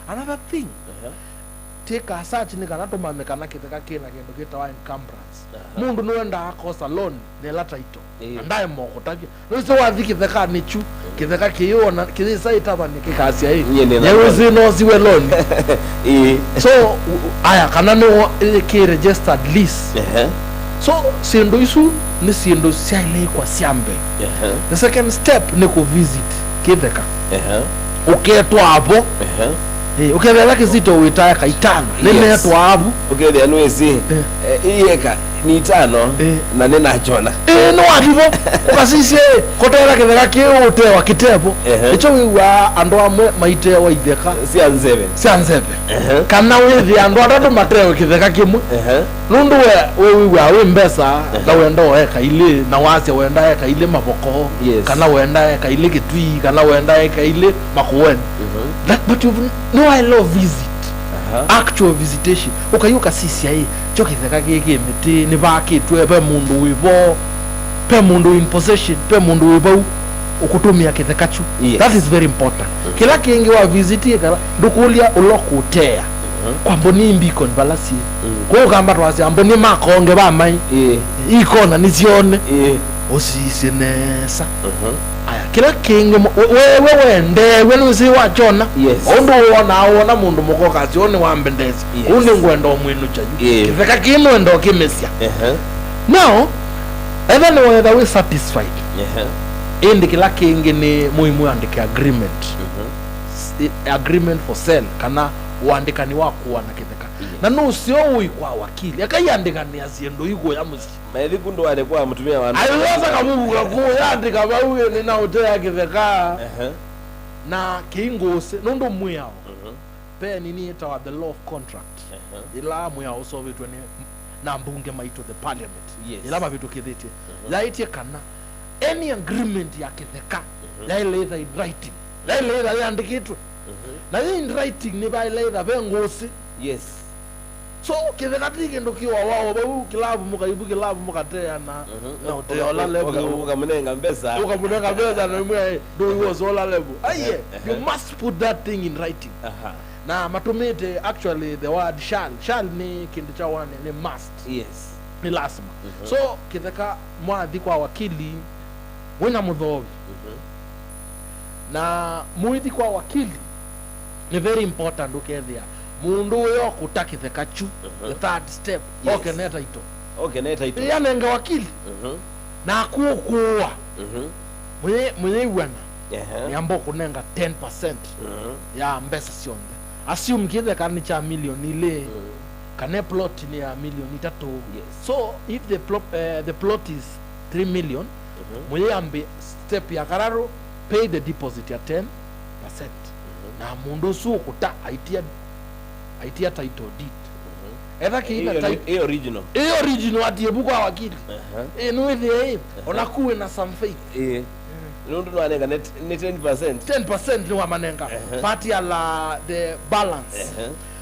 Another thing, take a search ni kana tumamekana kitheka kina kindu gitawa encumbrance. Mundu nuenda akosa loan ne la title. Ndaye moko taki. Nose wathi kitheka ni chu. Kitheka kiona kithisa itaba ni kikasia hii. Yewezi no siwe loan. So aya kana no ki registered lease. So sindu isu ni sindu siale kwa siambe. The second step ni ku visit kitheka. Uketwa hapo. Ukethela kizito witaya kaitano nene twabu ukethela nwezi iyeka ni itano na nena jona no ativo ukasise kotela kethela kiutewa kitepo icho wiwa ando amwe maite wa itheka sianzebe kana withi ando atatu matewe kitheka kimwe nundu we wiwa we mbesa na wenda weka ile na wase wenda eka ile maboko kana wenda eka ile kitui kana wenda eka ile makuwen but you know I love visit. Actual visitation. Ukayuka sisi ai chokitheka giki miti ni bakitwe pe mundu wibo pe mundu in possession pe mundu wibo ukutumia kitheka chu. That is very important. Kila kingi wa visit kala ndukulia ulokutea kwa mboni mbiko balasi ko gamba twase amboni makonge ba mai ikona nisione osisenesa aya kila kingi wewe wende nusi wachona ondo wona mundu mukoka sione wambendezi une ngwendo mwinu chayu kitheka kino ndo kimesia now even whether we satisfied indi kila kingi ni muhimu andike agreement agreement for sale kana uandikani wako wana kitheka na no sio uikwa wakili akayandikani asiendo iko ya musi mathi kundu wale kwa mtumia wandu aliweza kamubuka ko yandika bawe ni na hotel kitheka na kingose nondo muyao pe nini itawa the law of contract ila muyao so vitu ni na mbunge maito the parliament ila ba vitu kithiti laiti kana any agreement ya kitheka la ile in writing la ile yandikitwe na in writing ni ba ile bengosi so kitheka ndo kiwa wao babu kilabu mukaibu kilabu mukatea na hotel level ukamunenga mbesa na mwe do was all level aye you must put that thing in writing na matumite actually the word shall ni kindu cha wane ni must ni lazima so kitheka mwathi kwa wakili wena mudhovi na muithi kwa wakili ni very important ukethia mundu yo kutakitheka chu the third step okay neta ito yanenga wakili na kuwa mwenye wana yambo kunenga 10% ya mbesa sionde assume kitheka ni cha milioni ile kane plot ni ya milioni 3 so if the plot is 3 million mwenye ambe step ya kararo pay the deposit ya 10% na mundu su kuta aitia title deed etha kiina title original atiebu kwa wakili nuithi onakuwe na some faith nundu nwanenga ni 10% ni wamanenga party ala the balance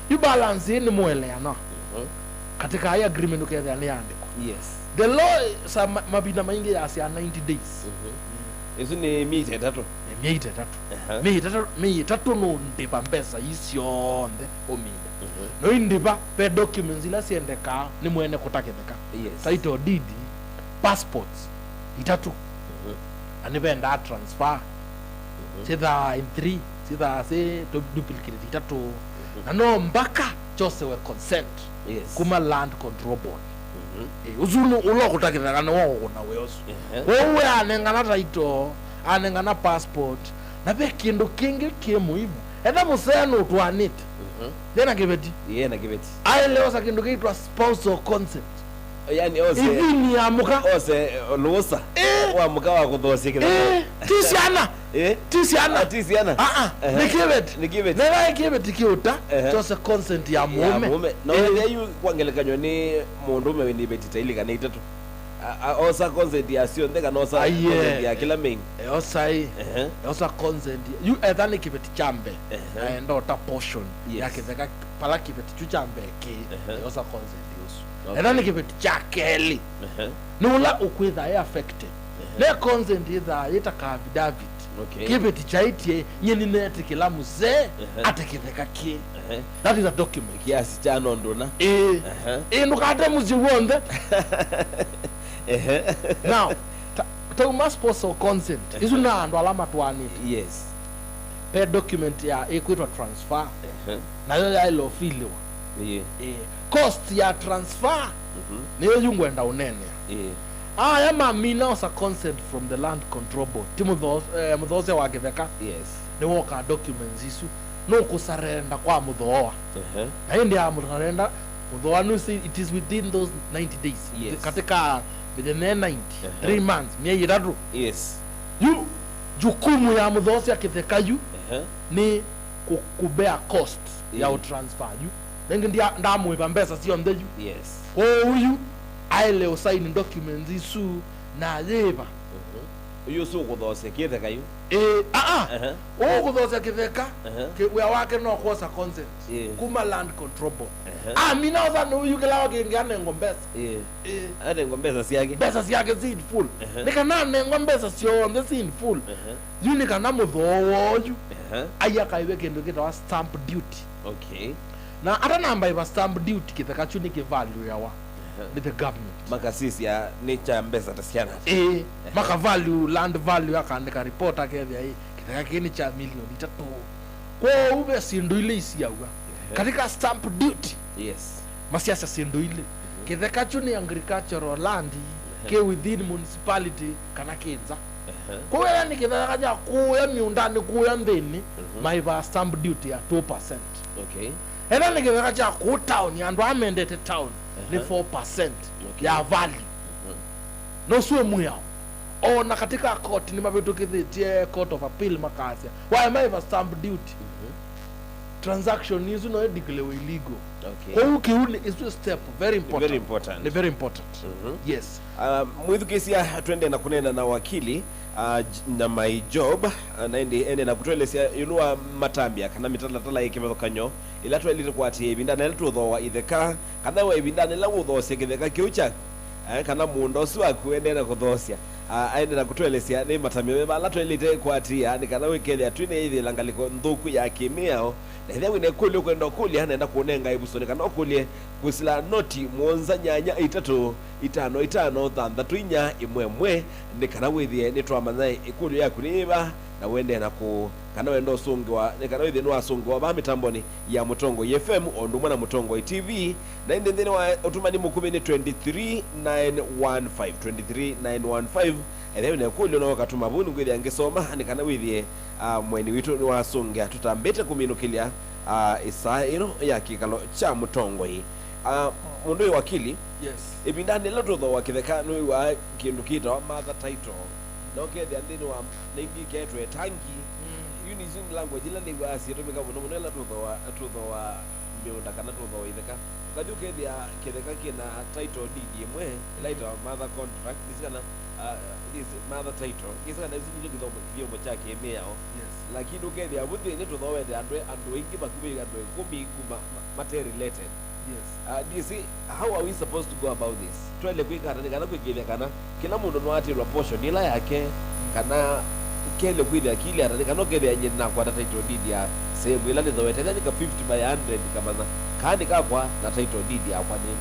you balance ni mweleana katika hii agreement ukethia ni andiko the law sa mabina maingi ya 90 days isu ni miite tatu no ndiba mbesa isionde omida no indiba pe documents ila siendeka ni mwene kutaketheka title deed passports itatu anibenda transfer sitha in 3 sitha se to duplicate itatu na no mbaka chose we consent kuma land control board uzulu ulo kutaketheka na wao na weosu wewe anengana title anengana passport na be kindu kingi kimuhimu etha museno twanite then agibeti aileosa kindu kiitwa spousal consent yani ose ivini ya muka ose lusa wa muka wa kuthosia kitheka tisiana nikibeti nera ikibeti kiuta chose consent ya mume no yeyu kwangelekanywa ni mundu ume ni beti tailika ni itatu osa consent ya sio ndeka no sa consent ya kila main osa consent you ethani kibeti chambe ndo ta portion ya kitheka pala kibeti chu chambe ki osa consent yusu ethani kibeti cha keli nula ukwitha affected le consent itha yitaka affidavit Okay. Kibeti chaitie nyeni neti kila mzee ateketheka ki. That is a document. Kiasi cha ndona. Nukate muzi wonde. Now, to must also consent. Isu na ando alama tuani. Yes. Pe document ya equitable transfer. Na yo ya ilo filiwa. Cost ya transfer. Niyo yungwenda unene. Ya mamina osa consent from the land control board. Mudhose wa kiveka. Yes. Ni woka documents isu. No kusarenda kwa mudhoa. Na hindi ya mudharenda. Mudhoa nusi it is within those 90 days. Yes. Katika within 90. 3 months. Miye yiradu. Yes. Jukumu ya mudhose ya kiveka yu. Ni kubea cost ya utransfer yu. Nengi ndamu ibambesa siyo mdeju. Yes. Uyu aile usaini documents isu na yeba. Uyu su kudhose kitheka yu. Kudhose kitheka we wake no kosa consent. Kuma land control board. Mina osa no uyu kila wake ngane ngombesa. Ade ngombesa siyake. Besa siyake zid full. Nika nane ngombesa siyo the scene full. Yu nika na mudhowo yu. Ayaka iweke ndo kita wa stamp duty. Okay. Na ata namba iwa stamp duty kitheka chuni ki value yawa. Ni the government. Maka sisi ya nature mbesa tasiana. Maka value, land value yaka ndeka report akethi ya hii. Kitheka kini cha milioni 3. Kwa ube sindu ile isi ya uga. Katika stamp duty. Yes. Masiasa sindu ile. Kitheka chuni agricultural land. Ke within municipality kana kenza. Kwa yani kitheka kaja kuya miundani kuya ndeni. Maiva stamp duty ya 2%. Okay. Hena ni kitheka cha ku town ya ndo amendete town. Ni 4% ya value. No suwe muyao. Na katika court ni mabitu kithitie court of appeal makasia. Why maiva stamp duty? Transaction is no declare illegal. Okay. Kwa ukiuni is a step very important. Very important. Very important. Yes. Mwithu kesi ya twende na kunena na wakili na my job na ende na kutwelesia yulua matambia kana mitalatala ikimethokanyo ila twelite kwati ibindana ila tuthowa itheka kana we ibindana ila uthosia kitheka kiucha kana mundo si wakuende na kuthosia aende na kutwelesia ni matambia bala twelite kwati yani kana we kethia twine ithi langaliko nthuku ya kimiao na ithia wine kuli kwenda kuli anaenda kuonenga ibusoni kana okulie kusila noti mwonza nyanya 3 5 5 thanthatu inya imwe ni kana withie ni twamanya ikulu yaku niba na wende na ku kana wendo usungwa ni kana withie no asungwa ba mitamboni ya Mutongo FM ondu mwana Mutongo TV na inde ndene wa utumani mukumi ni 23915 ethewe ne kulu no katuma bunu ngwithia angesoma ni kana withie mweni witu ni wasunga tutambete kuminukilia isa ino ya kikalo cha Mutongo hii mundu wakili. Yes. Ibindani la tutho wa kitheka no wa kindu kita wa mother title no ke the ndini wa ningi ketwe tangi using language ila ni wa situmika muno la tutho wa miunda kana tutho wa itheka ukajuke dia kitheka kina title deed imwe later mother contract isikana this mother title isikana izinje kithomo kivyo chake emeo. Yes. Lakini ukedia buthi ni tutho wa andu ingi bakubi andu kumi kuma matter related. Yes. Do you see how are we supposed to go about this? Twele kwikata ni kana kwikile kana kila mundu no atirwa portion ila yake kana kele kwile akili ata kana kele anye na kwa title deed ya sehemu ila ni thowete ni ka 50 by 100 kama na kandi kakwa na title deed ya kwa nini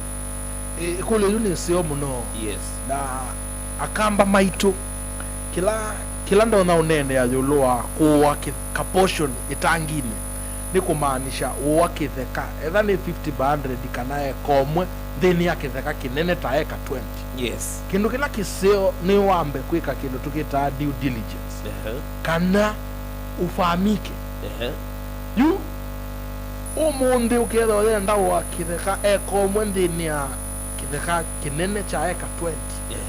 kule yuni sio muno. Yes. Na akamba maito kila ndo na unene ya yulua kuwa ka portion itangine ni kumaanisha uwa kitheka etha ni 50 by 100 kana komwe thini ya kitheka kinene ta eka 20. Yes. Kindu kila kisio ni wambe kwika kindu tukita due diligence. Kana ufahamike. Yu umundi uketha wenda wa kitheka komwe thini ya kitheka kinene cha eka 20.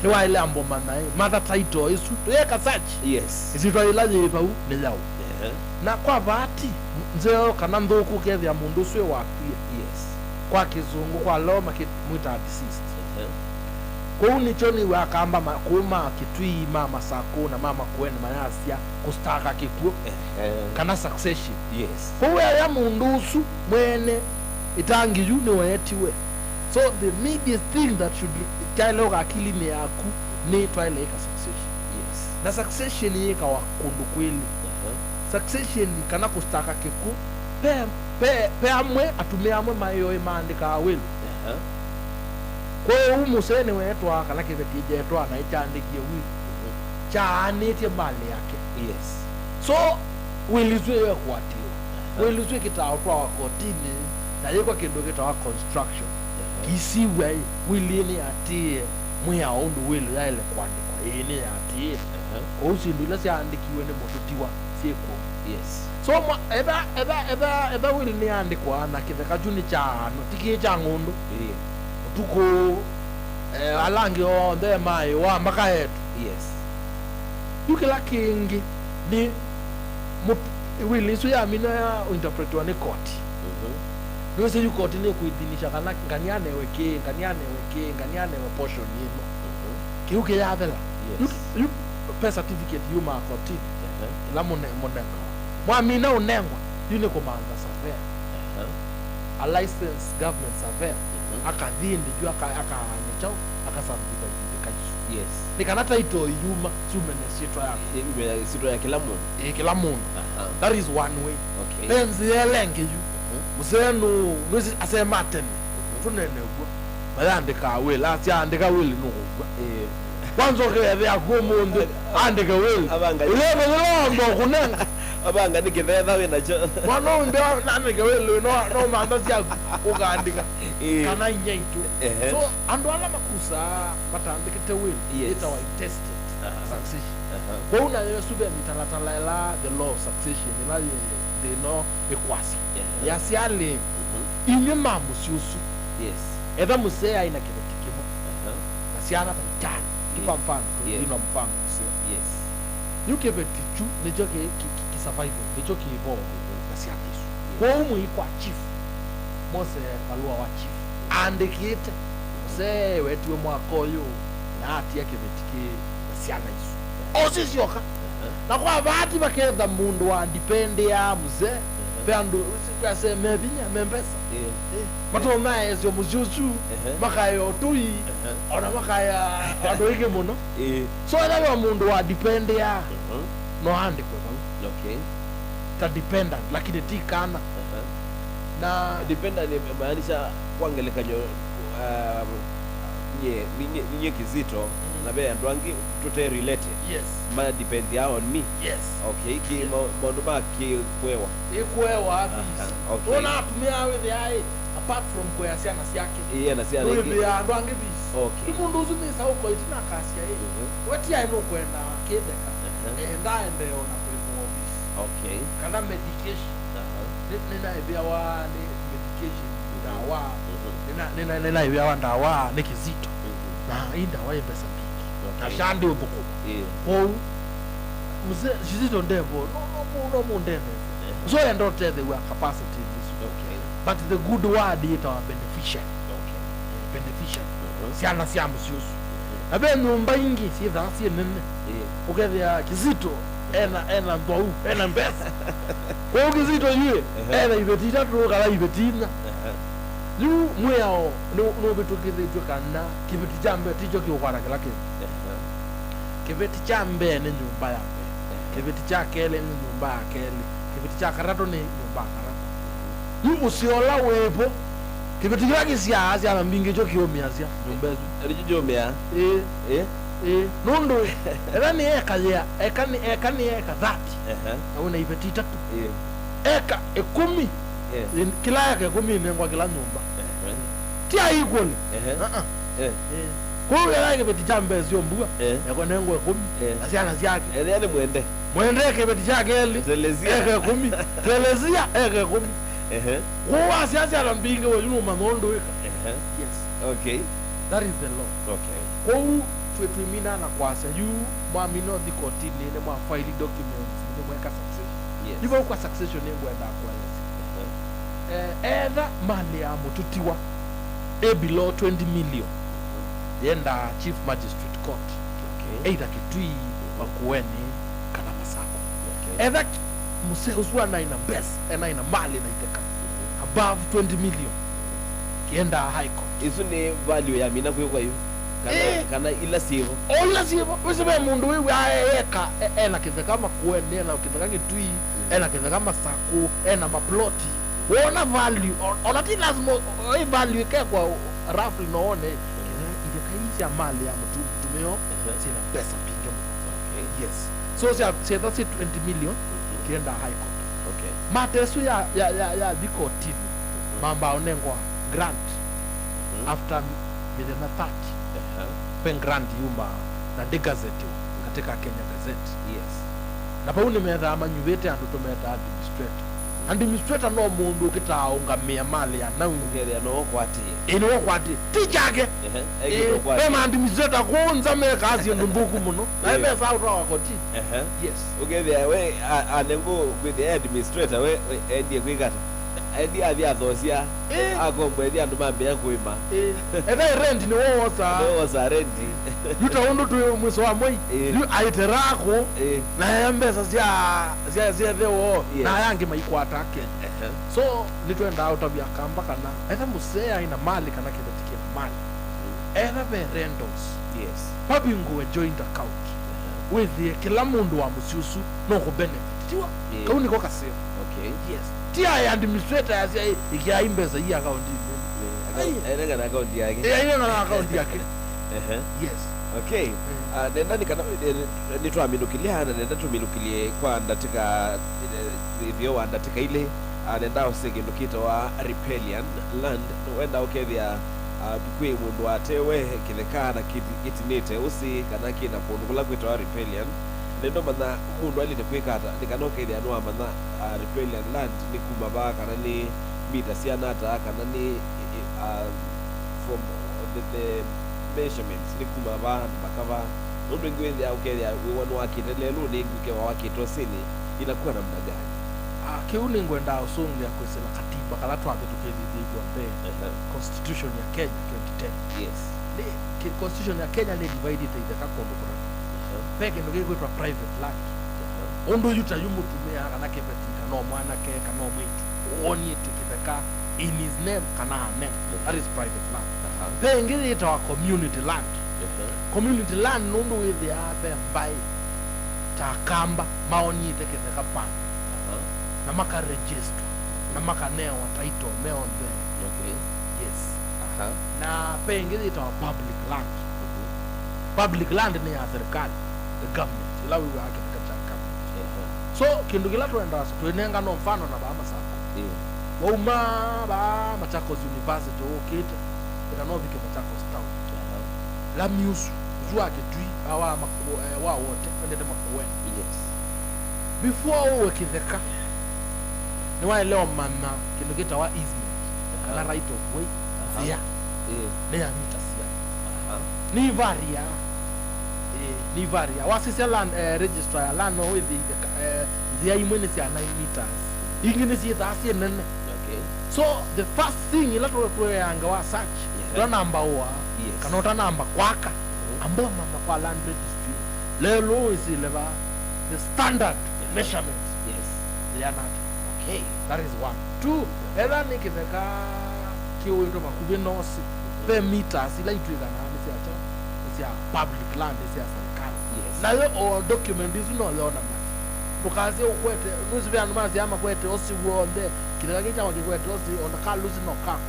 Ni wa ile ambo manai mother title isu eka search. Yes. Isu twailaje ipau ni yao. Na kwa bahati nzeo kana nthuku kethia mundu ucio wakuie. Yes. Kwa kizungu kwa law mwita deceased. Kwa nicho ni wakamba kuma kitui mama sako na mama kwene mayasia kustaka kikuo kana succession. Yes. Kwa ya mundu usu mwene itangi yu ni wetiwe. So the immediate thing that should dialogue akili ni yaku ni twile succession. Yes. na succession yika wa kundu kweli succession kana kustaka kiku pe amwe atumia amwe mayo imandika awili kwa umusene wetwa kana kibeti jetwa na ichandikie wili chaanite mali yake. Yes. So wilizwe kwatio wilizwe kitaotwa kotini na yeko kindu kitawa construction kisiwe wilini atie mwa ondu wili yaile kwandikwa ine atie osi ndula siandikiwe ne motutiwa sieko. Yes. So eba wili ni andikwa na kitheka juni chano tiki cha ngundu tuko alangi onde mai wa makaetu. Yes. Yukila kingi ni wili so ya mina ya interpretwa ni court. Nose yu court ni kuidhinisha kana nganyane weke portion yino. Kiuke ya vela. Yes. You pay certificate you ma court. La monenga. Mwa mina unengwa yune komanda surveyor. A licensed government surveyor. Akadhindi juu akanyachao akasambika kaji. Yes. Nikanata ito yuma sumene sitwa yako. Sitwa ya kila mundu. Kila mundu. That is one way. Okay. Benzi yelenge yu. Musenu nwezi asema ateni. Tunene ugwa. Mayandika awele. Asi andika awele nukugwa. Wanzo kwe ako mundu. Andika awele. Ulebe zilondo kunenga. Abanga nikithetha wina cho. Mwana unde andika awele. No mandasi ya kukaandika. Kana nyaitu. So ando ala makusa matandikite wele. It's our intested succession. Kwa una yosube mitalatala the law of succession. Ila they know equasi. Yasiale inye mamu siusu. Yes. Eba musea ina kibetikimo. Nasiana tani. Kipa mfano. Ino mfano musea. Yes. Yuke betichu nejoke kisurvival. Nejoke evolve. Nasiana isu. Kwa umu iko chief. Mose kalua wa chief. Andikite. Muse wetuwe mwakoyo. Na ati yake betike. Nasiana isu. Osisi yoka. Na kwa vati bakeza mundu wa depende ya muze bando kwa se mebinya membesa mato nae zo mujuju makayo tui ona makaya adoike muno so ela mundu wa depende ya no handi kwa balo. Okay. Ta dependent lakini tikana na dependent ni maanisha kwangeleka nyo nye kizito na be andwangi tote related. Yes. Ma depend ya on me. Yes. Okay. Ki mondo ba ki kwewa. Ikwewa. Okay. Ona tumia with the eye apart from kwa siana siake. Na siana yake. Ndio ya andwangi bis. Okay. Imundu uzumisa huko itina kasia hiyo. Weti ya ino kwenda kideka. Ende ona kwa bis. Okay. Kana medication. Nina ibia wa ni medication dawa. Nina ibia wa dawa ni kizito. Na inda wa yembesa biki. Ashandi ubuko. Oh. Muze jizito ndebo. No ndebo. So and don't tell the capacity in this. Okay. But the good word is our beneficial. Okay. Beneficial. Siana siamu siusu. Abe nyumba ingi si dhansi nene. Ukevya kizito ena ndou ena mbesa. Kwa kizito yue ena ibetita tu kala ibetina. Lu mweo no betu kizito kana kibeti jambe tijo kiokwana kila kitu. Kibeti jambe ni nyumba ya mbe. Kibeti chakele ni nyumba ya kele. Kibeti chakarato ni nyumba ya karato. Yu usiola wepo kibeti kila siya asia na mbingi jo kiomiasia nyumbezu. Rijo mea. Nondo era ni eka ya eka ni eka 30. Una ibeti tatu. Eka 10. Kila yake 10 nengwa kila nyumba. Tia equal. Kwa hiyo yake beti jambe sio mbua. Yako nengwa 10. Asiana siake. Ele mwende. Mwende kibeti chake eli. Telezia. Eka 10. Telezia eka 10. Kwa asiasia na mbingi wa nyuma mondo eka. Yes. Okay. That is the law. Okay. Kwa tuetumina na kwasa you mwamino the kotini ne mwa file documents ne mweka succession. Yes. Nibo kwa succession nengo enda kwa either mali ya mututiwa below 20 million yenda chief magistrate court. Okay. Either kitui wakueni kana masako. Okay. Either muse uswa na ina best ena ina mali na iteka above 20 million kienda high court. Isu ni value ya mina kwa hiyo. kana ila sivo ola sivo wisibe mundu wiwe aeka ena kitheka makueni ena kitheka gitui ena kitheka masaku ena maploti wona value ona ti lazima value ke kwa roughly noone ile kaisha mali ya mtu tumeo sina pesa pinge. Yes, so say that's 20 million kienda high court. Okay, mateso ya diko TV mamba onengwa grant after milioni 30 pen grant yuma na de gazette katika Kenya Gazette. Yes, na pa unimetha amanyuvete andu tumeta administrator no mundu ukitaungamia mali ya na ngere no kwati ino kwati tijage ema administrator kunza me kazi ndumbuku muno na ebe sa utawa koti. Yes, ugethia we anengo with the administrator we endie kwigata endi avia thosia agombo endi andu mambia kuima ebe rent ni wosa rent yuta undu tu mwiso wa moi yu aiterako na mbesa sia theo na yangi maikwata ke. So nitwenda out of ya kamba kana etha musea ina mali kana kibetikia mali etha be rentals. Yes, pabingu joint account with the kila mundu wa musiusu no ko benefit tiwa kauni ko kasema. Okay, yes, tia ya administrator ya ikia imbeza hii account ene kana account yake ene kana account yake. Yes, okay, nenda nikana nitwaminukilia na nenda tuminukilie kwa ndatika review wa ndatika ile nenda usigindukito wa riparian land wenda ukethia kwi mundu atewe kithekana kitinite usi kana kina kundu kula kwitwa riparian nendo mana mundu ali nekwikata nikanokethia no amana riparian land ni kuma ba kana ni mita sianata kana ni from the measurements ni kuma ba bakava ndio ngwethia ukethia we wanu akitelelu ni nguke wa wakitosini inakuwa namna gani? Kiuni ngwenda usongi ya kwesela katiba kala twambe tukethithigwa mbele constitution ya Kenya 2010. Yes, the constitution ya Kenya ni divided into kakondo kura peke ndo kwitwa private land ondo yuta yumutumia kana kebetika no mwana ke kana mwitu oni tikibeka in his name kana name that is private land. Then ngiri ita community land. Community land ndo with the abe by takamba maoni tikibeka pan na maka register na maka neo title meon there. Okay, yes, na pengine ita public land. Public land ni ya serikali, the government ila wiwa haki katika government. So kindu kila tuenda tuenenga no mfano na ba masako wauma ba Machakos University okita ina no vike Machakos town la miusu zua kitui awa wa wote ndete makuwe. Yes, before uwe kitheka ni wa leo mama kindu kita wa easement kana right of way zia ne ya mita sia ni varia ni varia wasisi land register ya land no with the zia imene sia 9 meters ingine sia dasi nene. Okay, so the first thing ila to yanga wa search ndo namba wa kanota namba kwaka ambo mama kwa land registry lelo is leva the standard measurement. yes, they are not. okay, That is 1. 2, ela nikiveka kiwito makubwe nosi pe meters ila itwiga na nisi acha nisi ya public land nisi ya serikali. Yes, na yo document is no leona na tukazi ukwete nusi vya numazi ama kwete osi wonde kile kicha wakikwete osi ondaka lusi no kako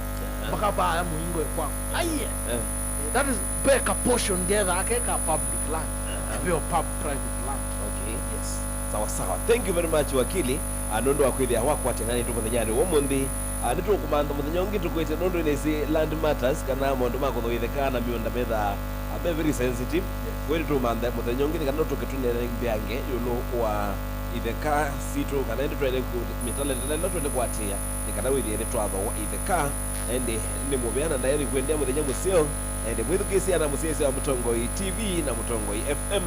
baka ba ya muingo kwa aiye. That is back a portion together akeka public land bio private land. Okay, yes, sawa sawa, thank you very much wakili anondo akwithia wakwate nani tukuthanyari womundi nitu kumanda muthanyongi tukwite nondo nesi land matters kana mondu makuthoitheka na miunda betha abe very sensitive. Wewe tu manda muthanyongi kana tukitunera ngbiange yulo wa itheka situ kana ndi twende ku mitale ndela twende kwatia nikana withie ni twatho wa itheka ende ni mubeana ndairi kwendea muthenya musio ende mwithukisia na musiesi wa Mutongoi TV na Mutongoi FM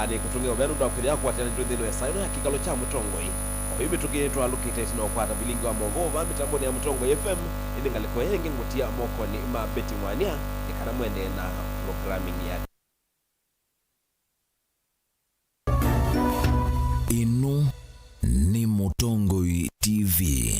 ni kutungia ubenu ndo akwithia kwatia ndi thino ya saino ya kikalo cha Mutongoi hivi tukitwa lukite tino kwata bilingi wa Mongova mitamboni ya Mutongoi FM ini ngaliko yenge ngutia moko ni mabeti mwania nikana mwende na programming ya inu ni Mutongoi TV.